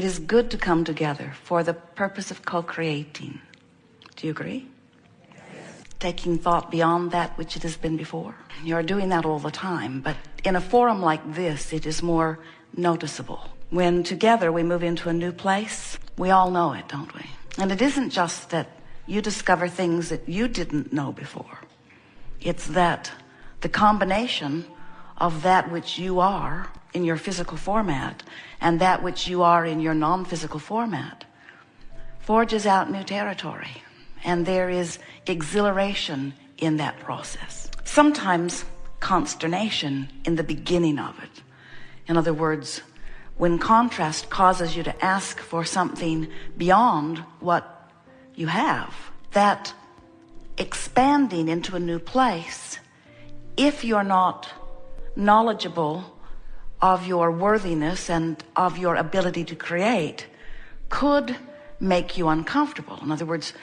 It is good to come together for the purpose of co-creating. Do you agree? Yes. Taking thought beyond that which it has been before. You're doing that all the time, but in a forum like this, it is more noticeable. When together we move into a new place, we all know it, don't we? And it isn't just that you discover things that you didn't know before. It's that the combination of that which you are in your physical format and that which you are in your non-physical format forges out new territory. And there is exhilaration in that process. Sometimes consternation in the beginning of it. In other words, when contrast causes you to ask for something beyond what you have, that expanding into a new place, if you're not knowledgeable of your worthiness and of your ability to create, could make you uncomfortable. In other words,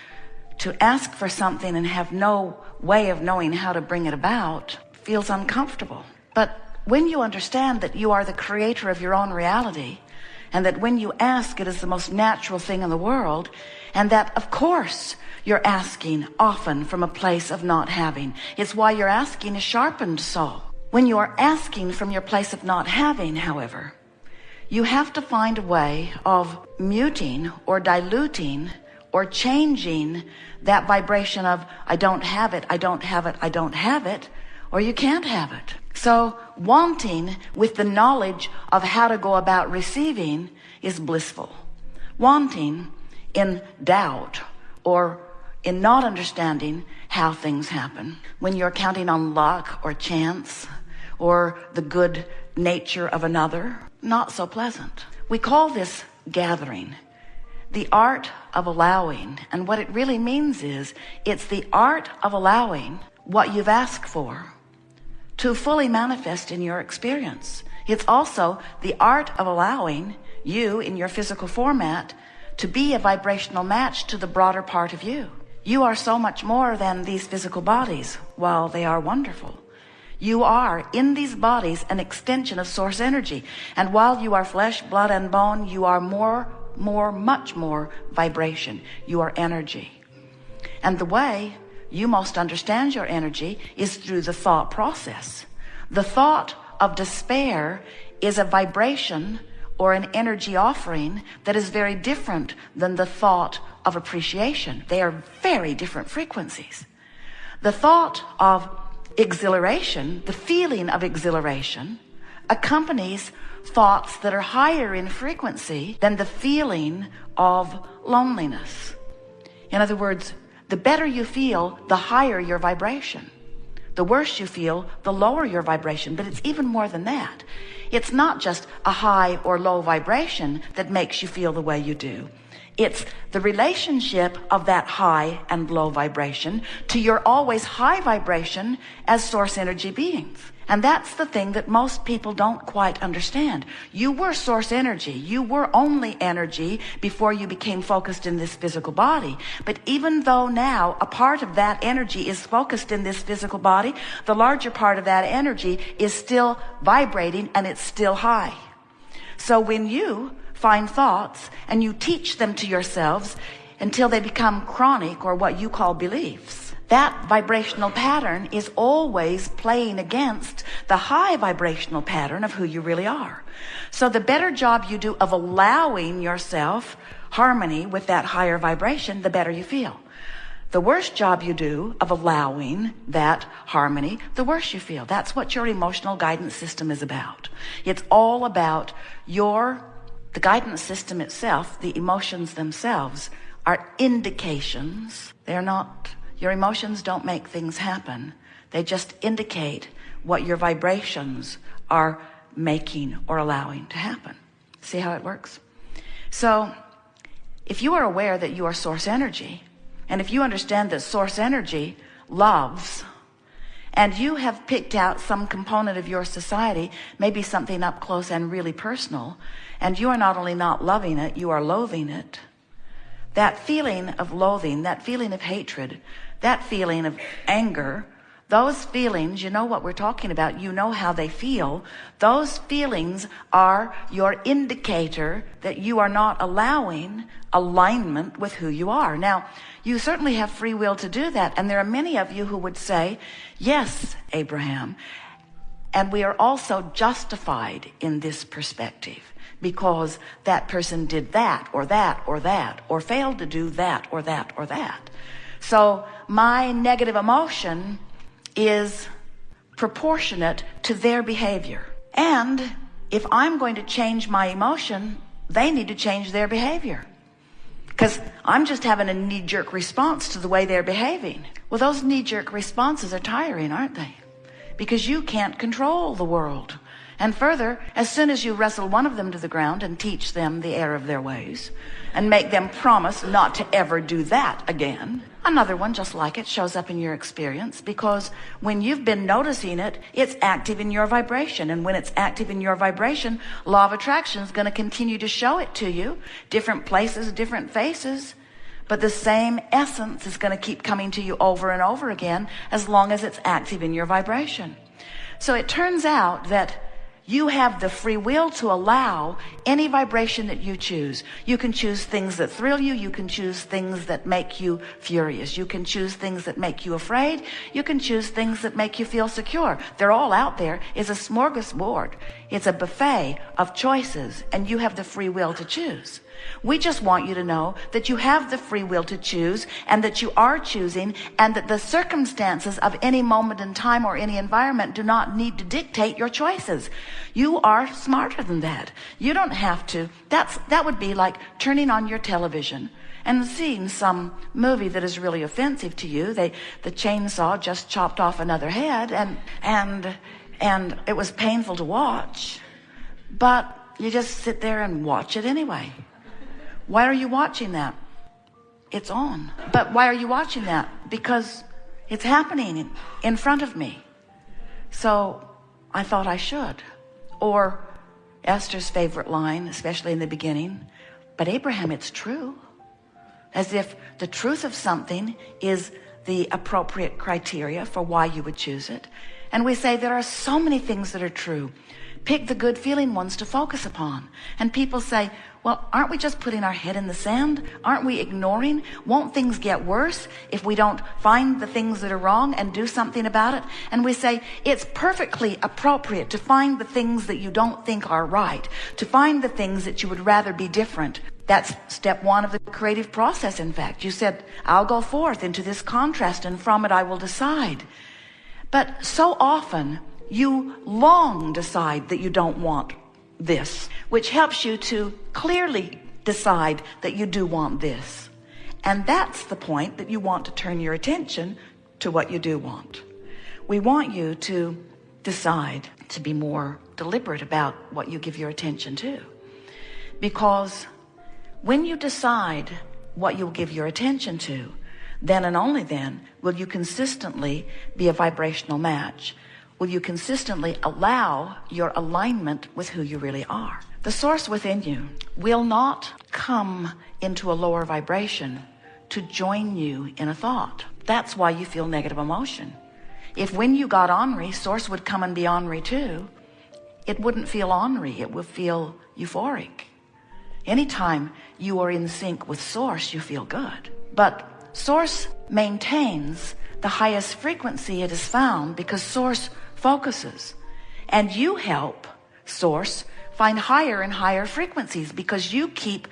to ask for something and have no way of knowing how to bring it about feels uncomfortable. But when you understand that you are the creator of your own reality, and that when you ask, it is the most natural thing in the world, and that, of course, you're asking often from a place of not having. It's why your asking is sharpened so. When you are asking from your place of not having, however, you have to find a way of muting or diluting or changing that vibration of, I don't have it, I don't have it, I don't have it, or you can't have it. So wanting with the knowledge of how to go about receiving is blissful. Wanting in doubt or in not understanding how things happen, when you're counting on luck or chance or the good nature of another, not so pleasant. We call this gathering the art of allowing. And what it really means is it's the art of allowing what you've asked for to fully manifest in your experience. It's also the art of allowing you in your physical format to be a vibrational match to the broader part of you. You are so much more than these physical bodies. While they are wonderful, you are in these bodies an extension of source energy. And while you are flesh, blood, and bone, you are much more vibration. You are energy. And the way you most understand your energy is through the thought process. The thought of despair is a vibration or an energy offering that is very different than the thought of appreciation. They are very different frequencies. The thought of exhilaration, the feeling of exhilaration, accompanies thoughts that are higher in frequency than the feeling of loneliness. In other words, the better you feel, the higher your vibration. The worse you feel, the lower your vibration. But it's even more than that. It's not just a high or low vibration that makes you feel the way you do. It's the relationship of that high and low vibration to your always high vibration as source energy beings. And that's the thing that most people don't quite understand. You were source energy. You were only energy before you became focused in this physical body. But even though now a part of that energy is focused in this physical body, the larger part of that energy is still vibrating and it's still high. So when you find thoughts and you teach them to yourselves until they become chronic, or what you call beliefs, that vibrational pattern is always playing against the high vibrational pattern of who you really are. So the better job you do of allowing yourself harmony with that higher vibration, the better you feel. The worse job you do of allowing that harmony, the worse you feel. That's what your emotional guidance system is about. It's all about the guidance system itself. The emotions themselves are indications. They're not, your emotions don't make things happen. They just indicate what your vibrations are making or allowing to happen. See how it works? So if you are aware that you are source energy, and if you understand that source energy loves, and you have picked out some component of your society, maybe something up close and really personal, and you are not only not loving it, you are loathing it. That feeling of loathing, that feeling of hatred, that feeling of anger, Those feelings, you know what we're talking about. You know how they feel. Those feelings are your indicator that you are not allowing alignment with who you are. Now, you certainly have free will to do that. And there are many of you who would say, yes, Abraham. And we are also justified in this perspective because that person did that or that or that or failed to do that or that or that. So my negative emotion is proportionate to their behavior. And if I'm going to change my emotion, they need to change their behavior. Because I'm just having a knee-jerk response to the way they're behaving. Well, those knee-jerk responses are tiring, aren't they? Because you can't control the world. And further, as soon as you wrestle one of them to the ground and teach them the error of their ways and make them promise not to ever do that again, another one just like it shows up in your experience, because when you've been noticing it, it's active in your vibration. And when it's active in your vibration, law of attraction is going to continue to show it to you. Different places, different faces. But the same essence is going to keep coming to you over and over again as long as it's active in your vibration. So it turns out that you have the free will to allow any vibration that you choose. You can choose things that thrill you. You can choose things that make you furious. You can choose things that make you afraid. You can choose things that make you feel secure. They're all out there. It's a smorgasbord. It's a buffet of choices, and you have the free will to choose. We just want you to know that you have the free will to choose, and that you are choosing, and that the circumstances of any moment in time or any environment do not need to dictate your choices. You are smarter than that. You don't have to. That would be like turning on your television and seeing some movie that is really offensive to you. The chainsaw just chopped off another head, and it was painful to watch, but you just sit there and watch it anyway. Why are you watching that? It's on. But why are you watching that? Because it's happening in front of me. So I thought I should. Or Esther's favorite line, especially in the beginning, but Abraham, it's true. As if the truth of something is the appropriate criteria for why you would choose it. And we say there are so many things that are true. Pick the good feeling ones to focus upon. And people say, well, aren't we just putting our head in the sand? Aren't we ignoring? Won't things get worse if we don't find the things that are wrong and do something about it? And we say, it's perfectly appropriate to find the things that you don't think are right, to find the things that you would rather be different. That's step one of the creative process, in fact. You said, I'll go forth into this contrast, and from it I will decide. But so often, you long decide that you don't want this, which helps you to clearly decide that you do want this. And that's the point that you want to turn your attention to what you do want. We want you to decide to be more deliberate about what you give your attention to. Because when you decide what you'll give your attention to, then and only then will you consistently be a vibrational match. Will you consistently allow your alignment with who you really are? The source within you will not come into a lower vibration to join you in a thought. That's why you feel negative emotion. If when you got ornery, source would come and be ornery too, it wouldn't feel ornery, it would feel euphoric. Anytime you are in sync with source, you feel good. But source maintains the highest frequency it has found because source focuses, and you help source find higher and higher frequencies because you keep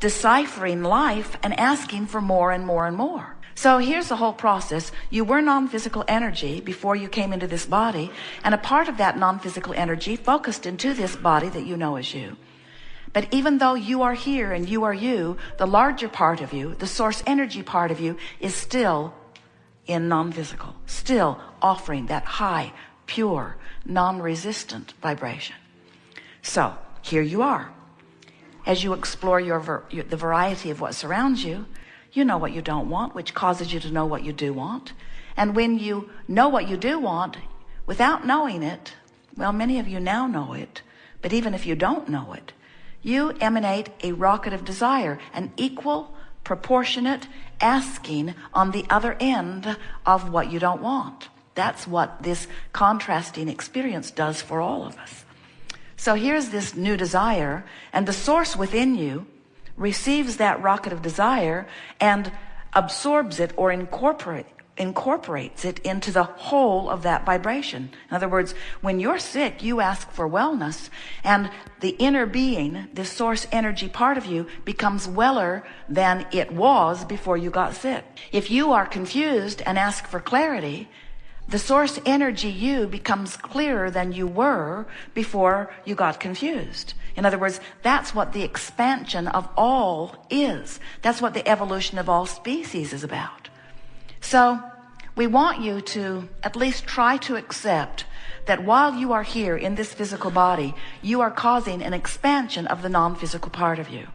deciphering life and asking for more and more and more. So here's the whole process. You were non-physical energy before you came into this body, and a part of that non-physical energy focused into this body that you know as you. But even though you are here and you are you, the larger part of you, the source energy part of you, is still in non-physical, still offering that high, pure, non-resistant vibration. So here you are. As you explore the variety of what surrounds you, you know what you don't want, which causes you to know what you do want. And when you know what you do want, without knowing it, well, many of you now know it, but even if you don't know it, you emanate a rocket of desire, an equal, proportionate asking on the other end of what you don't want. That's what this contrasting experience does for all of us. So here's this new desire, and the source within you receives that rocket of desire and absorbs it or incorporates it into the whole of that vibration. In other words, when you're sick, you ask for wellness, and the inner being, this source energy part of you, becomes weller than it was before you got sick. If you are confused and ask for clarity, the source energy you becomes clearer than you were before you got confused. In other words, that's what the expansion of all is. That's what the evolution of all species is about. So we want you to at least try to accept that while you are here in this physical body, you are causing an expansion of the non-physical part of you.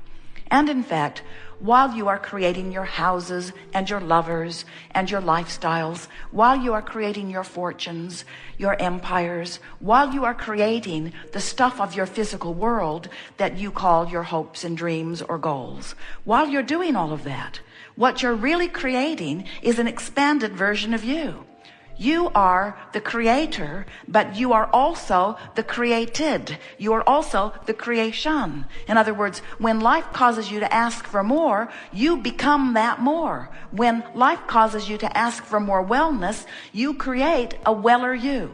And in fact, while you are creating your houses and your lovers and your lifestyles, while you are creating your fortunes, your empires, while you are creating the stuff of your physical world that you call your hopes and dreams or goals, while you're doing all of that, what you're really creating is an expanded version of you. You are the creator, but you are also the created. You are also the creation. In other words, when life causes you to ask for more, you become that more. When life causes you to ask for more wellness, you create a weller you.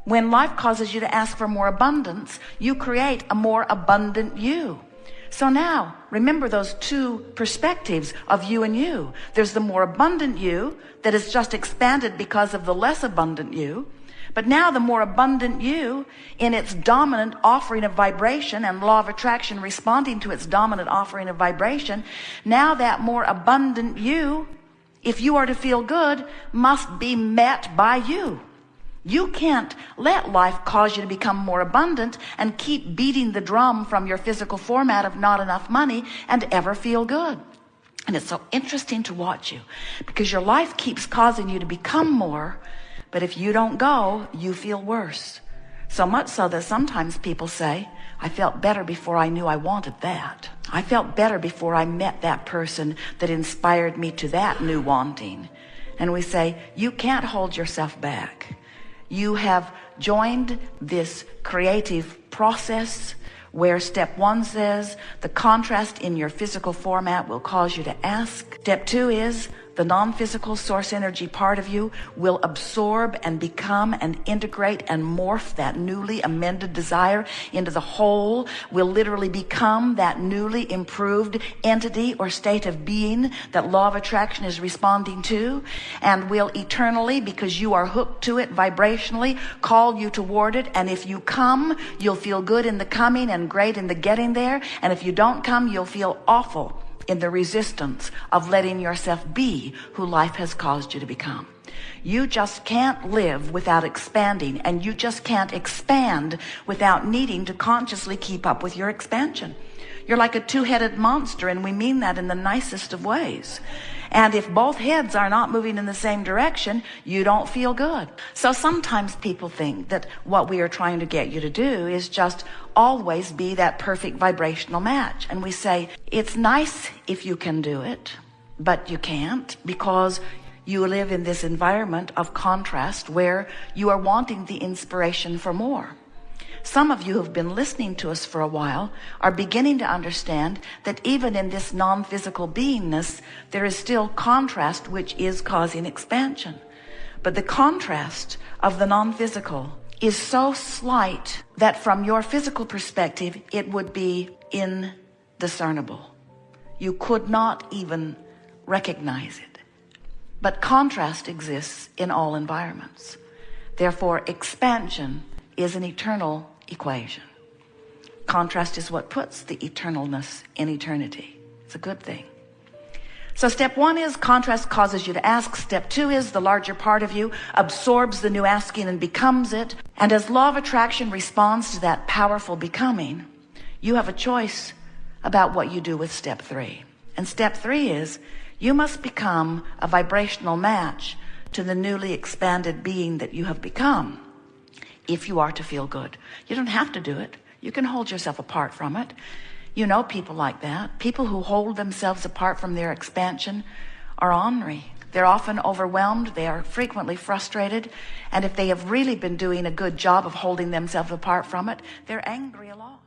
When life causes you to ask for more abundance, you create a more abundant you. So now, remember those two perspectives of you and you. There's the more abundant you that is just expanded because of the less abundant you. But now the more abundant you, in its dominant offering of vibration and law of attraction responding to its dominant offering of vibration, now that more abundant you, if you are to feel good, must be met by you. You can't let life cause you to become more abundant and keep beating the drum from your physical format of not enough money and ever feel good. And it's so interesting to watch you, because your life keeps causing you to become more, but if you don't go, you feel worse. So much so that sometimes people say, I felt better before I knew I wanted that. I felt better before I met that person that inspired me to that new wanting. And we say, you can't hold yourself back. You have joined this creative process where step 1 says the contrast in your physical format will cause you to ask. Step 2 is the non-physical source energy part of you will absorb and become and integrate and morph that newly amended desire into the whole, will literally become that newly improved entity or state of being that law of attraction is responding to, and will eternally, because you are hooked to it vibrationally, call you toward it. And if you come, you'll feel good in the coming and great in the getting there. And if you don't come, you'll feel awful in the resistance of letting yourself be who life has caused you to become. You just can't live without expanding, and you just can't expand without needing to consciously keep up with your expansion. You're like a two-headed monster, and we mean that in the nicest of ways. And if both heads are not moving in the same direction, you don't feel good. So sometimes people think that what we are trying to get you to do is just always be that perfect vibrational match. And we say, it's nice if you can do it, but you can't, because you live in this environment of contrast where you are wanting the inspiration for more. Some of you who've been listening to us for a while are beginning to understand that even in this non-physical beingness, there is still contrast which is causing expansion. But the contrast of the non-physical is so slight that from your physical perspective, it would be indiscernible. You could not even recognize it. But contrast exists in all environments. Therefore, expansion is an eternal equation. Contrast is what puts the eternalness in eternity. It's a good thing. So step 1 is contrast causes you to ask. Step 2 is the larger part of you absorbs the new asking and becomes it. And as law of attraction responds to that powerful becoming, you have a choice about what you do with step 3. And step 3 is you must become a vibrational match to the newly expanded being that you have become, if you are to feel good. You don't have to do it. You can hold yourself apart from it. You know people like that. People who hold themselves apart from their expansion are ornery. They're often overwhelmed. They are frequently frustrated. And if they have really been doing a good job of holding themselves apart from it, they're angry a lot.